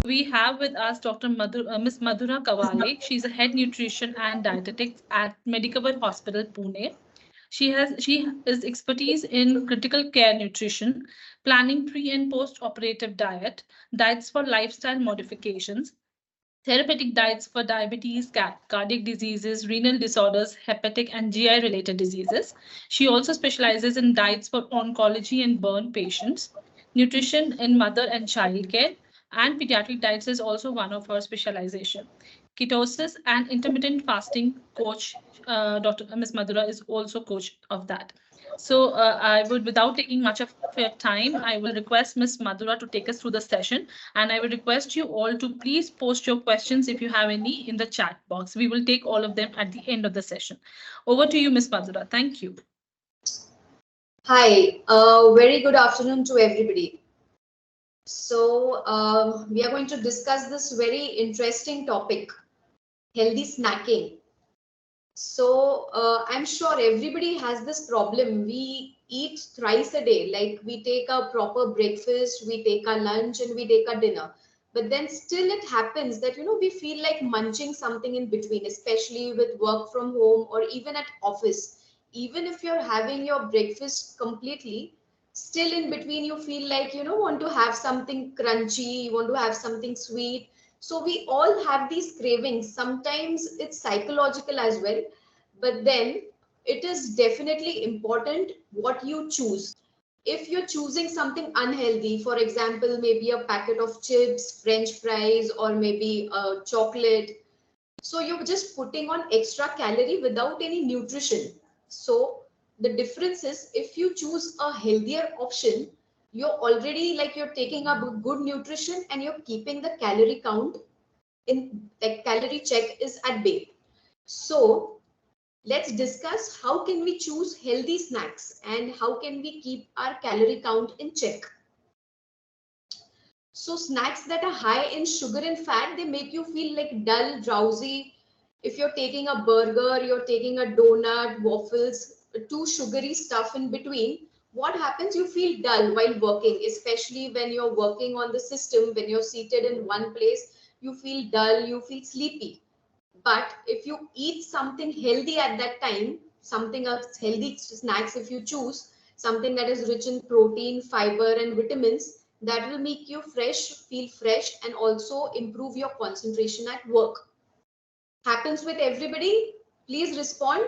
we have with us Dr. Ms. Madhura Kawale. She's a head nutrition and dietetics at Medicover Hospital, Pune. She has expertise in critical care nutrition, planning pre and post operative diet, diets for lifestyle modifications, therapeutic diets for diabetes, cardiac diseases, renal disorders, hepatic and GI related diseases. She also specializes in diets for oncology and burn patients. Nutrition in mother and child care and pediatric diets is also one of her specialization. Ketosis and intermittent fasting coach, Dr. Ms. Madhura is also coach of that. So I would, without taking much of your time, I will request Ms. Madhura to take us through the session. And I will request you all to please post your questions if you have any in the chat box. We will take all of them at the end of the session. Over to you, Ms. Madhura. Thank you. Hi, very good afternoon to everybody. So we are going to discuss this very interesting topic, healthy snacking. So I'm sure everybody has this problem. We eat thrice a day, like we take a proper breakfast, we take our lunch and we take our dinner. But then still it happens that, we feel like munching something in between, especially with work from home or even at office. Even if you're having your breakfast completely, still in between you feel like, want to have something crunchy, you want to have something sweet. So we all have these cravings. Sometimes it's psychological as well, but then it is definitely important what you choose. If you're choosing something unhealthy, for example, maybe a packet of chips, French fries, or maybe a chocolate, so you're just putting on extra calorie without any nutrition. So the difference is, if you choose a healthier option, you're already like you're taking up good nutrition and you're keeping the calorie count in, like calorie check is at bay. So let's discuss how can we choose healthy snacks and how can we keep our calorie count in check. So snacks that are high in sugar and fat, they make you feel like dull, drowsy. If you're taking a burger, you're taking a donut, waffles, too sugary stuff in between, what happens? You feel dull while working, especially when you're working on the system, when you're seated in one place, you feel dull, you feel sleepy. But if you eat something healthy at that time, something of healthy snacks, if you choose something that is rich in protein, fiber, and vitamins, that will make you fresh, feel fresh, and also improve your concentration at work. Happens with everybody? Please respond.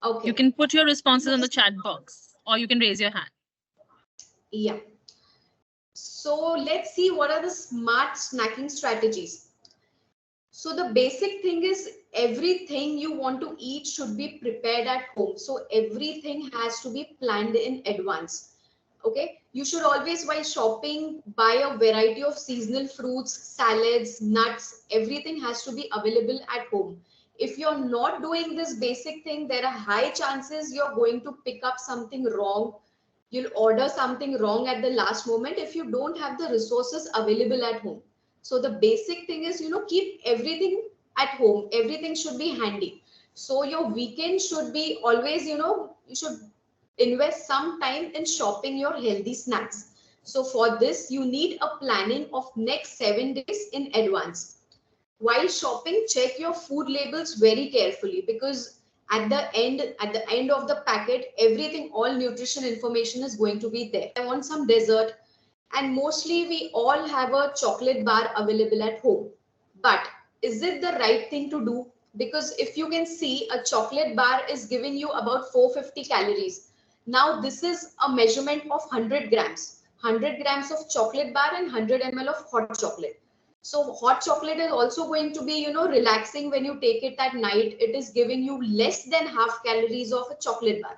Okay. You can put your responses on the chat box or you can raise your hand. Yeah. So let's see what are the smart snacking strategies. So the basic thing is, everything you want to eat should be prepared at home. So everything has to be planned in advance. Okay, you should always, while shopping, buy a variety of seasonal fruits, salads, nuts. Everything has to be available at home. If you're not doing this basic thing, there are high chances you're going to pick up something wrong. You'll order something wrong at the last moment if you don't have the resources available at home. So the basic thing is, keep everything at home. Everything should be handy. So your weekend should be always, you should invest some time in shopping your healthy snacks. So for this, you need a planning of next 7 days in advance. While shopping, check your food labels very carefully, because at the end of the packet, everything, all nutrition information is going to be there. I want some dessert, and mostly we all have a chocolate bar available at home. But is it the right thing to do? Because if you can see, a chocolate bar is giving you about 450 calories. Now this is a measurement of 100 grams. 100 grams of chocolate bar and 100 ml of hot chocolate. So hot chocolate is also going to be, relaxing when you take it at night. It is giving you less than half calories of a chocolate bar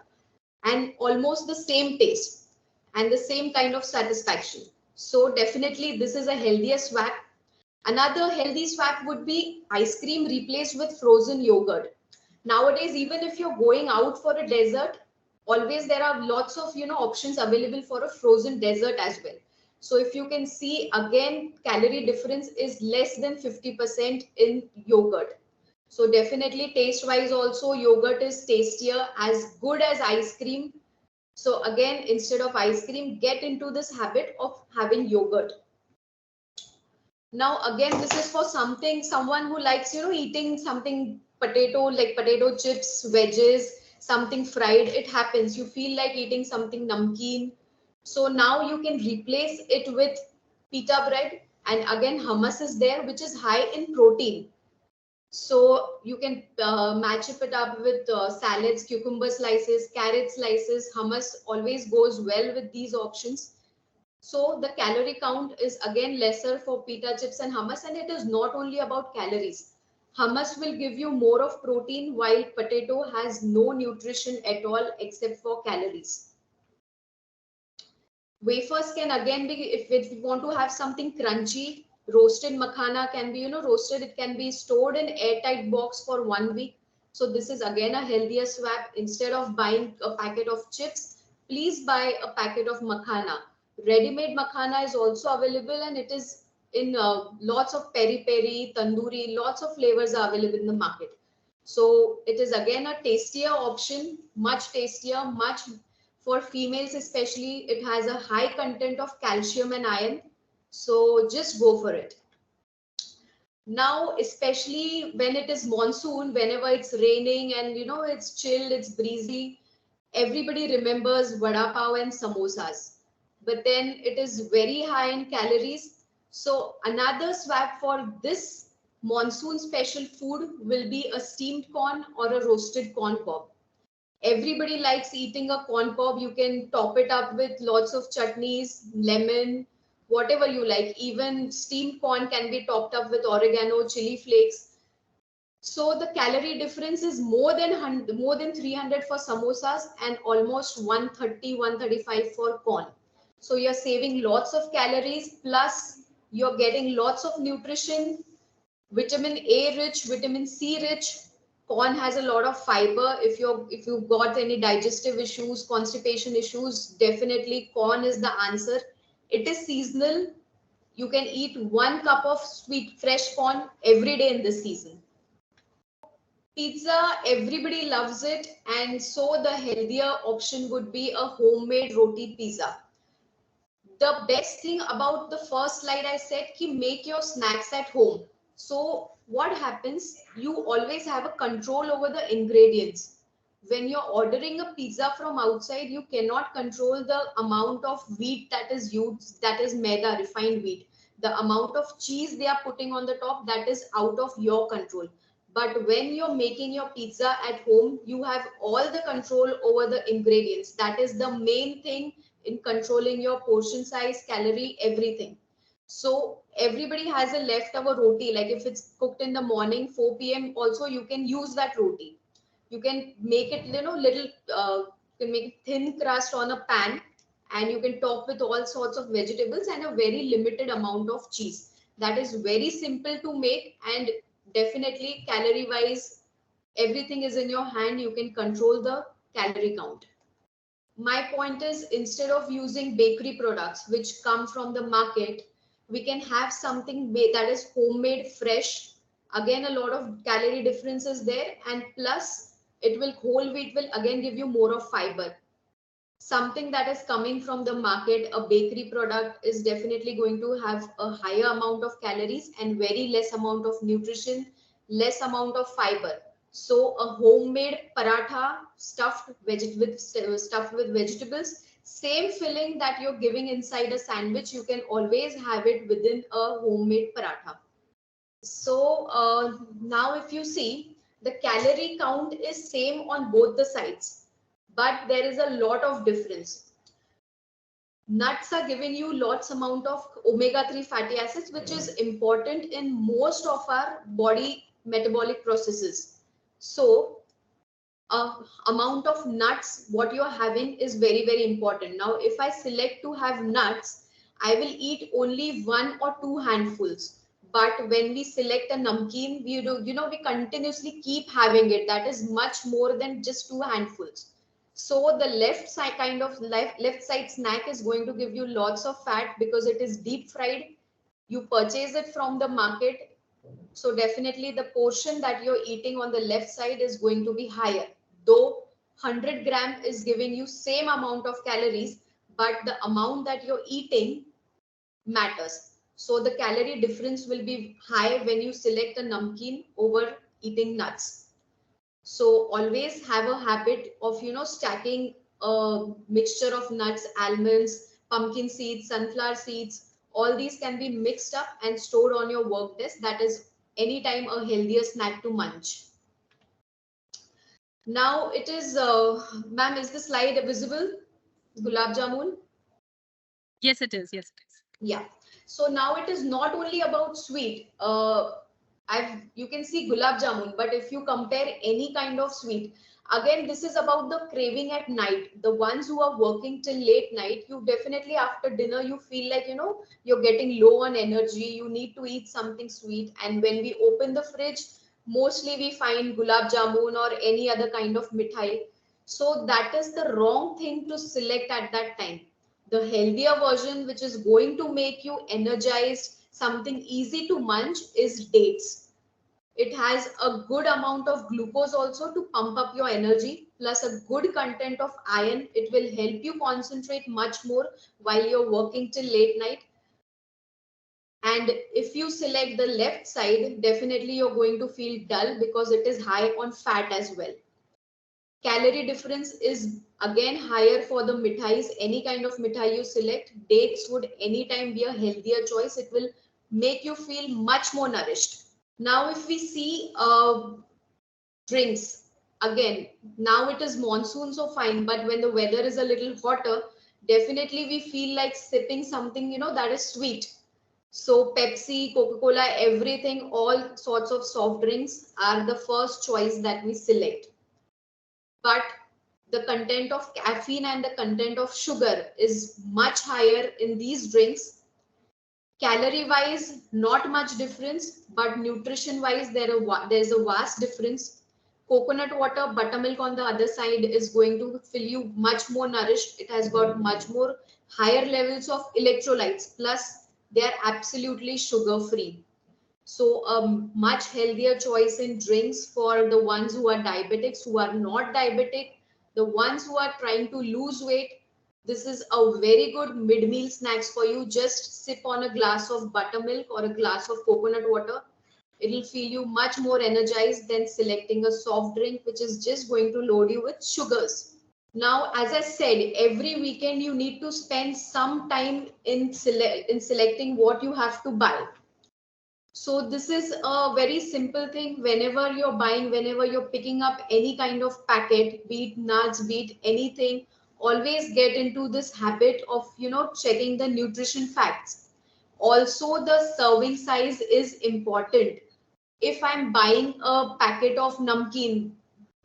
and almost the same taste and the same kind of satisfaction. So definitely this is a healthier swap. Another healthy swap would be ice cream replaced with frozen yogurt. Nowadays, even if you're going out for a dessert, always there are lots of options available for a frozen dessert as well. So if you can see, again, calorie difference is less than 50% in yogurt. So definitely taste wise also, yogurt is tastier, as good as ice cream. So again, instead of ice cream, get into this habit of having yogurt. Now again, this is for someone who likes, eating something potato, like potato chips, veggies, something fried. It happens. You feel like eating something namkeen. So now you can replace it with pita bread. And again, hummus is there, which is high in protein. So you can match it up with salads, cucumber slices, carrot slices. Hummus always goes well with these options. So the calorie count is again lesser for pita chips and hummus, and it is not only about calories. Hummus will give you more of protein while potato has no nutrition at all except for calories. Wafers can again be, if you want to have something crunchy, roasted makhana can be, roasted. It can be stored in airtight box for 1 week. So this is again a healthier swap. Instead of buying a packet of chips, please buy a packet of makhana. Ready-made makhana is also available, and it is in lots of peri-peri, tandoori, lots of flavors are available in the market. So it is again a tastier option, much tastier, much for females especially. It has a high content of calcium and iron. So just go for it. Now, especially when it is monsoon, whenever it's raining and it's chilled, it's breezy, everybody remembers vada pav and samosas. But then it is very high in calories. So another swap for this monsoon special food will be a steamed corn or a roasted corn cob. Everybody likes eating a corn cob. You can top it up with lots of chutneys, lemon, whatever you like. Even steamed corn can be topped up with oregano, chili flakes. So the calorie difference is more than 300 for samosas and almost 130, 135 for corn. So you're saving lots of calories, plus you're getting lots of nutrition, vitamin A rich, vitamin C rich. Corn has a lot of fiber. If you've got any digestive issues, constipation issues, definitely corn is the answer. It is seasonal. You can eat 1 cup of sweet fresh corn every day in this season. Pizza, everybody loves it, and so the healthier option would be a homemade roti pizza. The best thing about the first slide I said, ki make your snacks at home. So what happens? You always have a control over the ingredients. When you're ordering a pizza from outside, you cannot control the amount of wheat that is used, that is maida, refined wheat. The amount of cheese they are putting on the top, that is out of your control. But when you're making your pizza at home, you have all the control over the ingredients. That is the main thing in controlling your portion size, calorie, everything. So everybody has a leftover roti. Like if it's cooked in the morning, 4 p.m. also you can use that roti. You can make it, little, you can make it thin crust on a pan, and you can top with all sorts of vegetables and a very limited amount of cheese. That is very simple to make, and definitely calorie wise, everything is in your hand. You can control the calorie count. My point is, instead of using bakery products which come from the market, we can have something that is homemade, fresh. Again, a lot of calorie difference is there, and plus whole wheat will again give you more of fiber. Something that is coming from the market, a bakery product, is definitely going to have a higher amount of calories and very less amount of nutrition, less amount of fiber. So a homemade paratha stuffed with vegetables, same filling that you're giving inside a sandwich, you can always have it within a homemade paratha. So now if you see, the calorie count is same on both the sides, but there is a lot of difference. Nuts are giving you lots amount of omega-3 fatty acids, which is important in most of our body metabolic processes. So amount of nuts what you're having is very, very important. Now if I select to have nuts, I will eat only 1 or 2 handfuls. But when we select a namkeen, we continuously keep having it. That is much more than just 2 handfuls. So the left side snack is going to give you lots of fat because it is deep fried. You purchase it from the market. So definitely the portion that you're eating on the left side is going to be higher, though 100 gram is giving you same amount of calories, but the amount that you're eating matters. So the calorie difference will be high when you select a namkeen over eating nuts. So always have a habit of, stacking a mixture of nuts, almonds, pumpkin seeds, sunflower seeds. All these can be mixed up and stored on your work desk. That is anytime a healthier snack to munch. Now it is, ma'am, is the slide visible? Gulab jamun? Yes, it is. Yes, it is. Yeah. So now it is not only about sweet. You can see gulab jamun, but if you compare any kind of sweet, again, this is about the craving at night. The ones who are working till late night, you definitely after dinner, you feel like, you're getting low on energy. You need to eat something sweet. And when we open the fridge, mostly we find gulab jamun or any other kind of mithai. So that is the wrong thing to select at that time. The healthier version, which is going to make you energized, something easy to munch, is dates. It has a good amount of glucose also to pump up your energy, plus a good content of iron. It will help you concentrate much more while you're working till late night. And if you select the left side, definitely you're going to feel dull because it is high on fat as well. Calorie difference is again higher for the mithais. Any kind of mithai you select, dates would anytime be a healthier choice. It will make you feel much more nourished. Now, if we see drinks, again, now it is monsoon, so fine, but when the weather is a little hotter, definitely we feel like sipping something, that is sweet. So Pepsi, Coca-Cola, everything, all sorts of soft drinks are the first choice that we select. But the content of caffeine and the content of sugar is much higher in these drinks. Calorie wise, not much difference, but nutrition wise, there's a vast difference. Coconut water, buttermilk on the other side is going to fill you much more nourished. It has got much more higher levels of electrolytes, plus they are absolutely sugar free. So a much healthier choice in drinks for the ones who are diabetics, who are not diabetic, the ones who are trying to lose weight. This is a very good mid-meal snacks for you. Just sip on a glass of buttermilk or a glass of coconut water. It'll feel you much more energized than selecting a soft drink, which is just going to load you with sugars. Now, as I said, every weekend you need to spend some time in selecting what you have to buy. So this is a very simple thing. Whenever you're buying, whenever you're picking up any kind of packet, be it nuts, be it anything, always get into this habit of, checking the nutrition facts. Also, the serving size is important. If I'm buying a packet of namkeen,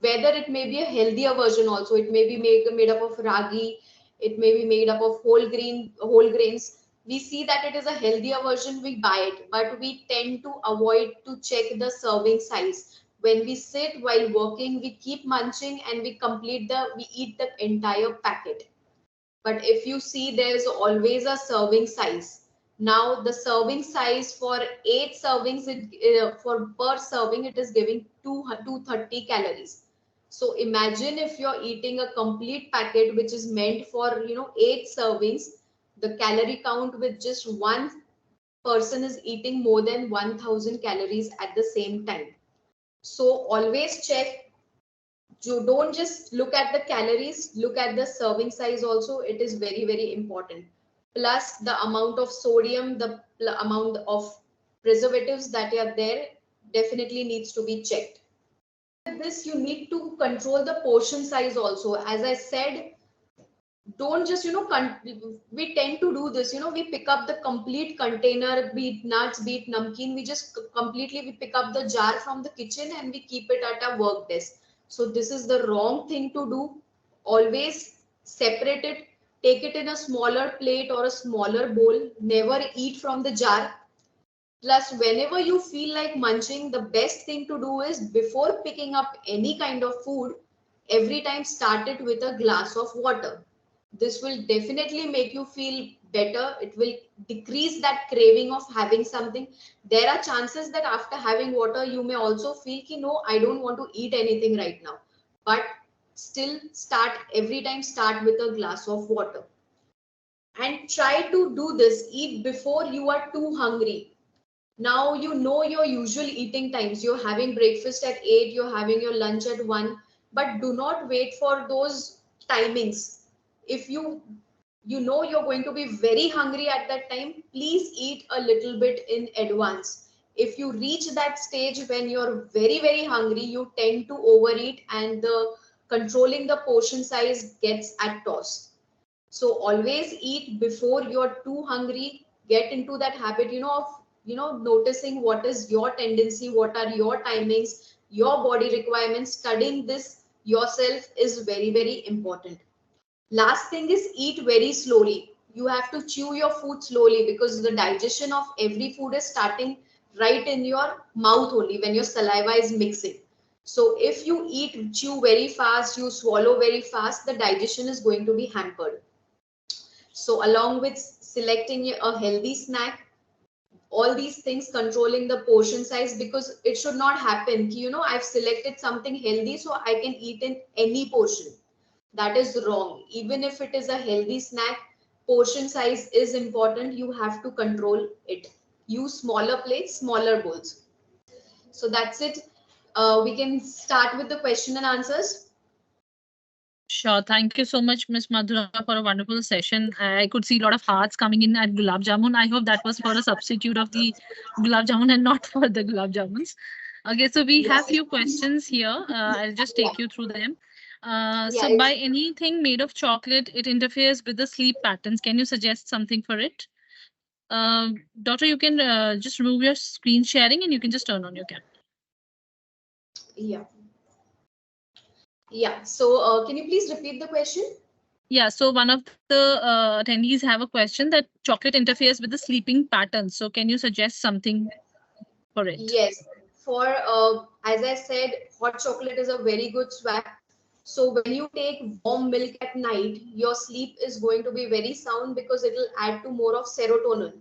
whether it may be a healthier version also, it may be made up of ragi, it may be made up of whole grains. We see that it is a healthier version, we buy it, but we tend to avoid to check the serving size. When we sit while working, we keep munching and we eat the entire packet. But if you see, there's always a serving size. Now the serving size for 8 servings, for per serving, it is giving 230 calories. So imagine if you're eating a complete packet which is meant for 8 servings, the calorie count with just one person is eating more than 1000 calories at the same time. So always check. You don't just look at the calories, look at the serving size also. It is very, very important. Plus the amount of sodium, the amount of preservatives that are there definitely needs to be checked. This, you need to control the portion size also. As I said, don't just, we tend to do this, we pick up the complete container, be it nuts, be it namkeen, we pick up the jar from the kitchen and we keep it at our work desk. So this is the wrong thing to do. Always separate it, take it in a smaller plate or a smaller bowl, never eat from the jar. Plus, whenever you feel like munching, the best thing to do is, before picking up any kind of food, every time start it with a glass of water. This will definitely make you feel better. It will decrease that craving of having something. There are chances that after having water, you may also feel, no, I don't want to eat anything right now. But still every time start with a glass of water. And try to do this, eat before you are too hungry. Now you know your usual eating times. You're having breakfast at 8, you're having your lunch at 1, but do not wait for those timings. If you know you're going to be very hungry at that time, please eat a little bit in advance. If you reach that stage when you're very, very hungry, you tend to overeat and the controlling the portion size gets at toss. So always eat before you're too hungry. Get into that habit, of noticing what is your tendency, what are your timings, your body requirements. Studying this yourself is very, very important. Last thing is eat very slowly. You have to chew your food slowly because the digestion of every food is starting right in your mouth only when your saliva is mixing. So if you chew very fast, you swallow very fast, the digestion is going to be hampered. So along with selecting a healthy snack, all these things, controlling the portion size, because it should not happen, I've selected something healthy so I can eat in any portion. That is wrong. Even if it is a healthy snack, portion size is important. You have to control it. Use smaller plates, smaller bowls. So that's it. We can start with the question and answers. Sure. Thank you so much, Miss Madhura, for a wonderful session. I could see a lot of hearts coming in at Gulab Jamun. I hope that was for a substitute of the Gulab Jamun and not for the Gulab Jamuns. Okay, so we have few questions here. I'll just take you through them. So by anything made of chocolate, it interferes with the sleep patterns. Can you suggest something for it? Daughter, you can just remove your screen sharing and you can just turn on your camera. Yeah. Yeah. So can you please repeat the question? Yeah, so one of the attendees have a question that chocolate interferes with the sleeping pattern. So can you suggest something for it? Yes. For, as I said, hot chocolate is a very good swap. So when you take warm milk at night, your sleep is going to be very sound because it will add to more of serotonin.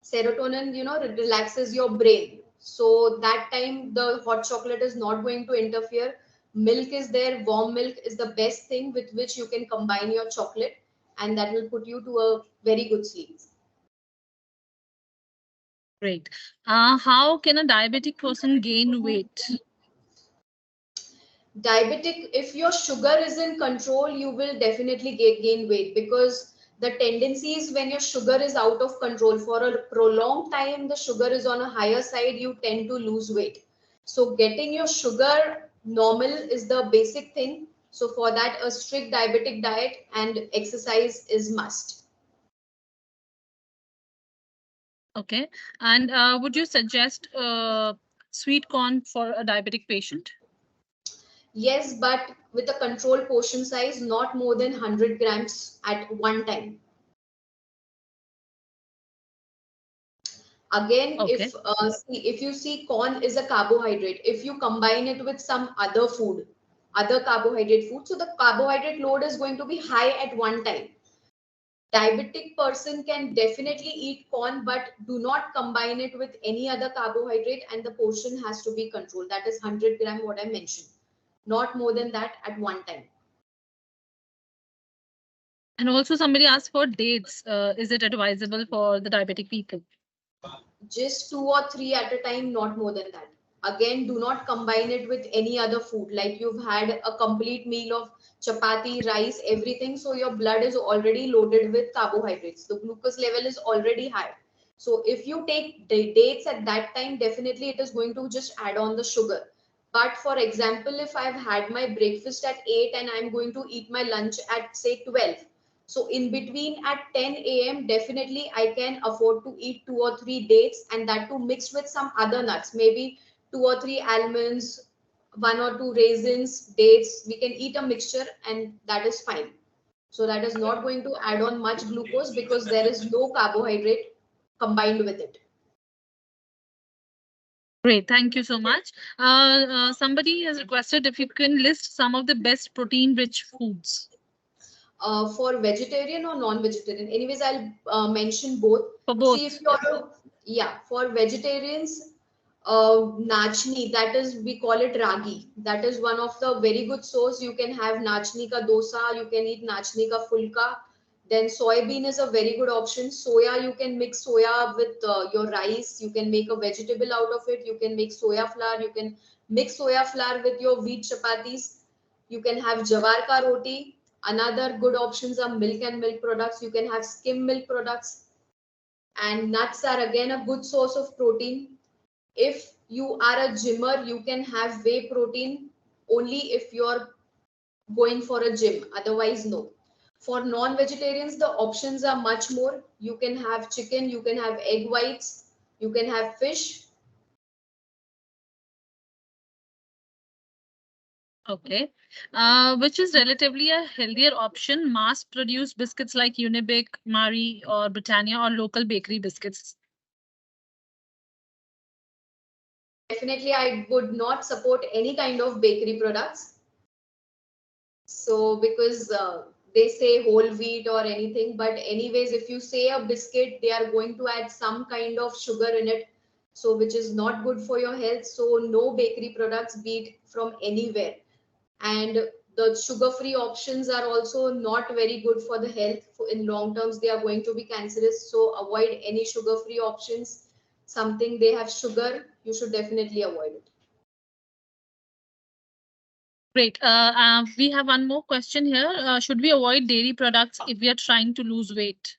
Serotonin, relaxes your brain. So that time the hot chocolate is not going to interfere. Milk is there. Warm milk is the best thing with which you can combine your chocolate, and that will put you to a very good sleep. Great. How can a diabetic person gain weight? Diabetic, if your sugar is in control, you will definitely gain weight, because the tendency is when your sugar is out of control for a prolonged time, the sugar is on a higher side, you tend to lose weight. So getting your sugar normal is the basic thing. So for that, a strict diabetic diet and exercise is must. Okay. And would you suggest sweet corn for a diabetic patient? Yes, but with a controlled portion size, not more than 100 grams at one time. Again, Okay. if you see, corn is a carbohydrate. If you combine it with some other food, other carbohydrate food, so the carbohydrate load is going to be high at one time. Diabetic person can definitely eat corn, but do not combine it with any other carbohydrate, and the portion has to be controlled. That is 100 gram, what I mentioned. Not more than that at one time. And also somebody asked for dates. Is it advisable for the diabetic people? Just 2 or 3 at a time, not more than that. Again, do not combine it with any other food. Like you've had a complete meal of chapati, rice, everything. So your blood is already loaded with carbohydrates. The glucose level is already high. So if you take dates at that time, definitely it is going to just add on the sugar. But for example, if I've had my breakfast at 8 and I'm going to eat my lunch at say 12, so in between at 10 a.m., definitely I can afford to eat 2 or 3 dates, and that too mixed with some other nuts, maybe 2 or 3 almonds, 1 or 2 raisins, dates. We can eat a mixture and that is fine. So that is not going to add on much glucose because there is no carbohydrate combined with it. Great, thank you so much. Somebody has requested if you can list some of the best protein-rich foods. For vegetarian or non-vegetarian. Anyways, I'll mention both. For both. See if you're, yeah, for vegetarians, Nachni, that is, we call it ragi. That is one of the very good source. You can have nachni ka dosa, you can eat nachni ka fulka. Then soybean is a very good option. Soya, you can mix soya with your rice. You can make a vegetable out of it. You can make soya flour. You can mix soya flour with your wheat chapatis. You can have jawar ka roti. Another good options are milk and milk products. You can have skim milk products. And nuts are again a good source of protein. If you are a gymmer, you can have whey protein only if you're going for a gym. Otherwise, no. For non-vegetarians, the options are much more. You can have chicken, you can have egg whites, you can have fish. Okay. Which is relatively a healthier option, mass-produced biscuits like Unibic, Marie, or Britannia, or local bakery biscuits? Definitely, I would not support any kind of bakery products. So, because they say whole wheat or anything, but anyways, if you say a biscuit, they are going to add some kind of sugar in it, so which is not good for your health. So, no bakery products, be it from anywhere. And the sugar-free options are also not very good for the health. In long terms, they are going to be cancerous. So, avoid any sugar-free options. Something they have sugar, you should definitely avoid it. Great. We have one more question here. Should we avoid dairy products if we are trying to lose weight?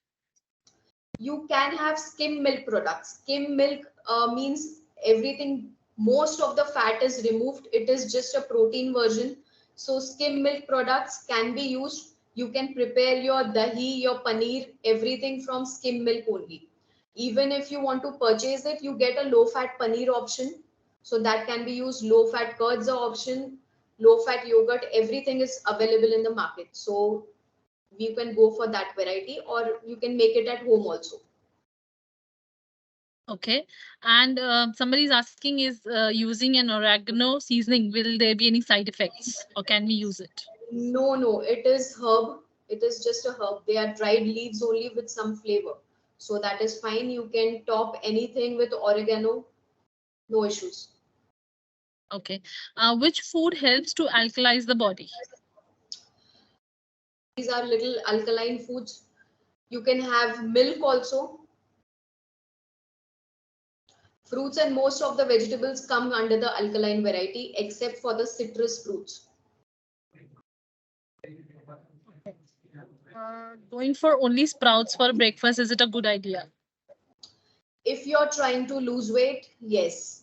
You can have skim milk products. Skim milk means everything, most of the fat is removed. It is just a protein version. So skim milk products can be used. You can prepare your dahi, your paneer, everything from skim milk only. Even if you want to purchase it, you get a low fat paneer option. So that can be used. Low fat curds are option, low fat yogurt, everything is available in the market. So you can go for that variety, or you can make it at home also. Okay. And somebody is asking, is using an oregano seasoning, will there be any side effects, or can we use it? No, it is herb. It is just a herb. They are dried leaves only with some flavor. So that is fine. You can top anything with oregano. No issues. Okay. Which food helps to alkalize the body? These are little alkaline foods. You can have milk also. Fruits and most of the vegetables come under the alkaline variety except for the citrus fruits. Going for only sprouts for breakfast, is it a good idea? If you're trying to lose weight, yes.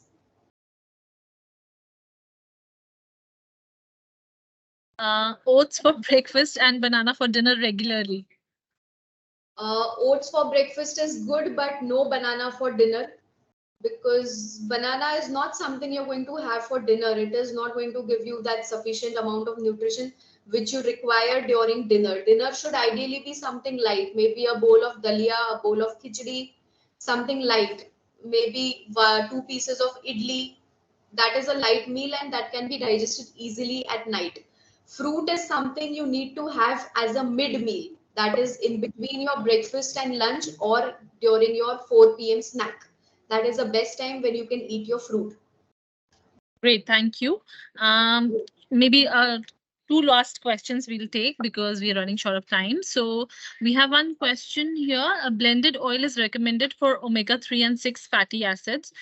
Oats for breakfast and banana for dinner regularly. Oats for breakfast is good, but no banana for dinner, because banana is not something you're going to have for dinner. It is not going to give you that sufficient amount of nutrition which you require during dinner. Dinner should ideally be something light, maybe a bowl of dalia, a bowl of khichdi, something light, maybe 2 pieces of idli. That is a light meal and that can be digested easily at night. Fruit is something you need to have as a mid meal, that is in between your breakfast and lunch or during your 4 p.m. snack. That is the best time when you can eat your fruit. Great, thank you. Maybe two last questions we'll take because we're running short of time. So we have one question here. A blended oil is recommended for omega-3 and 6 fatty acids,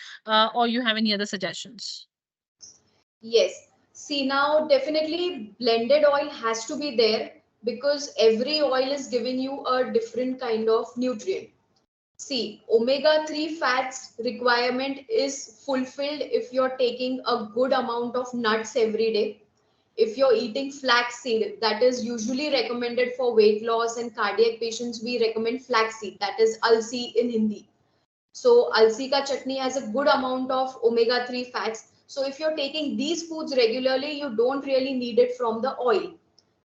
or you have any other suggestions? Yes. See, now definitely blended oil has to be there because every oil is giving you a different kind of nutrient. See, omega-3 fats requirement is fulfilled if you're taking a good amount of nuts every day. If you're eating flaxseed, that is usually recommended for weight loss and cardiac patients, we recommend flaxseed, that is alsi in Hindi. So alsi ka chutney has a good amount of omega-3 fats. So if you're taking these foods regularly, you don't really need it from the oil.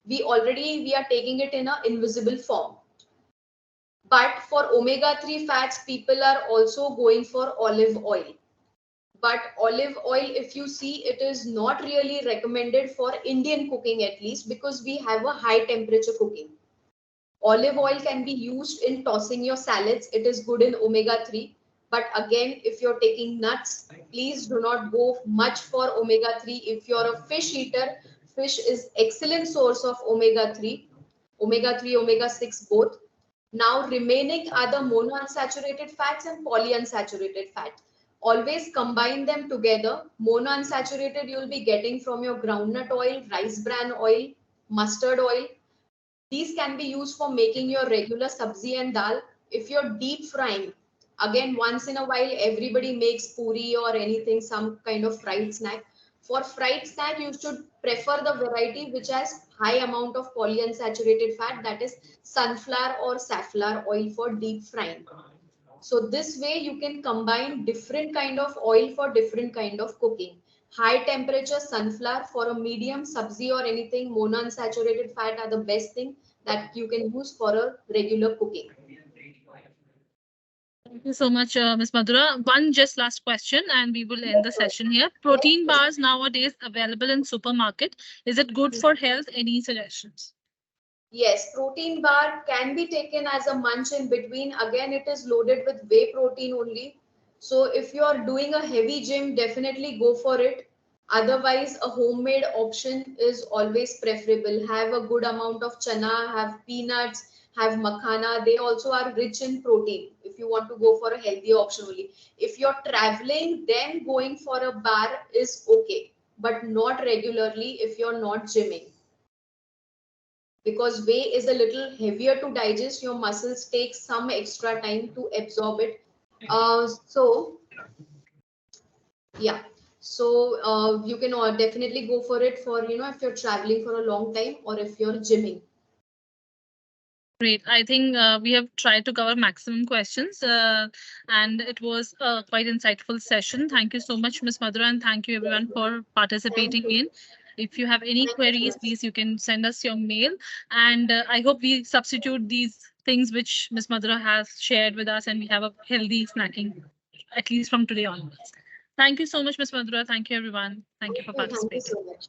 We are taking it in an invisible form. But for omega-3 fats, people are also going for olive oil. But olive oil, if you see, it is not really recommended for Indian cooking, at least because we have a high temperature cooking. Olive oil can be used in tossing your salads. It is good in omega-3. But again, if you're taking nuts, please do not go much for omega-3. If you're a fish eater, fish is excellent source of omega-3, omega-6 both. Now remaining are the monounsaturated fats and polyunsaturated fat. Always combine them together. Monounsaturated you'll be getting from your groundnut oil, rice bran oil, mustard oil. These can be used for making your regular sabzi and dal. If you're deep frying, again, once in a while, everybody makes puri or anything, some kind of fried snack. For fried snack, you should prefer the variety which has high amount of polyunsaturated fat, that is sunflower or safflower oil for deep frying. So this way you can combine different kind of oil for different kind of cooking. High temperature sunflower for a medium sabzi or anything, monounsaturated fat are the best thing that you can use for a regular cooking. Thank you so much, Ms. Madhura. One just last question and we will end the session here. Protein bars nowadays available in supermarket. Is it good for health? Any suggestions? Yes, protein bar can be taken as a munch in between. Again, it is loaded with whey protein only. So if you are doing a heavy gym, definitely go for it. Otherwise, a homemade option is always preferable. Have a good amount of chana, have peanuts, have makhana. They also are rich in protein if you want to go for a healthy option only. If you're traveling, then going for a bar is okay, but not regularly if you're not gymming. Because whey is a little heavier to digest, your muscles take some extra time to absorb it. So yeah, so you can definitely go for it for, if you're traveling for a long time or if you're gymming. Great. I think we have tried to cover maximum questions and it was a quite insightful session. Thank you so much, Ms. Madhura, and thank you everyone for participating in. If you have any queries, please you can send us your mail. And I hope we substitute these things which Ms. Madhura has shared with us and we have a healthy snacking, at least from today onwards. Thank you so much, Ms. Madhura. Thank you, everyone. Thank you for Thank you participating. so much.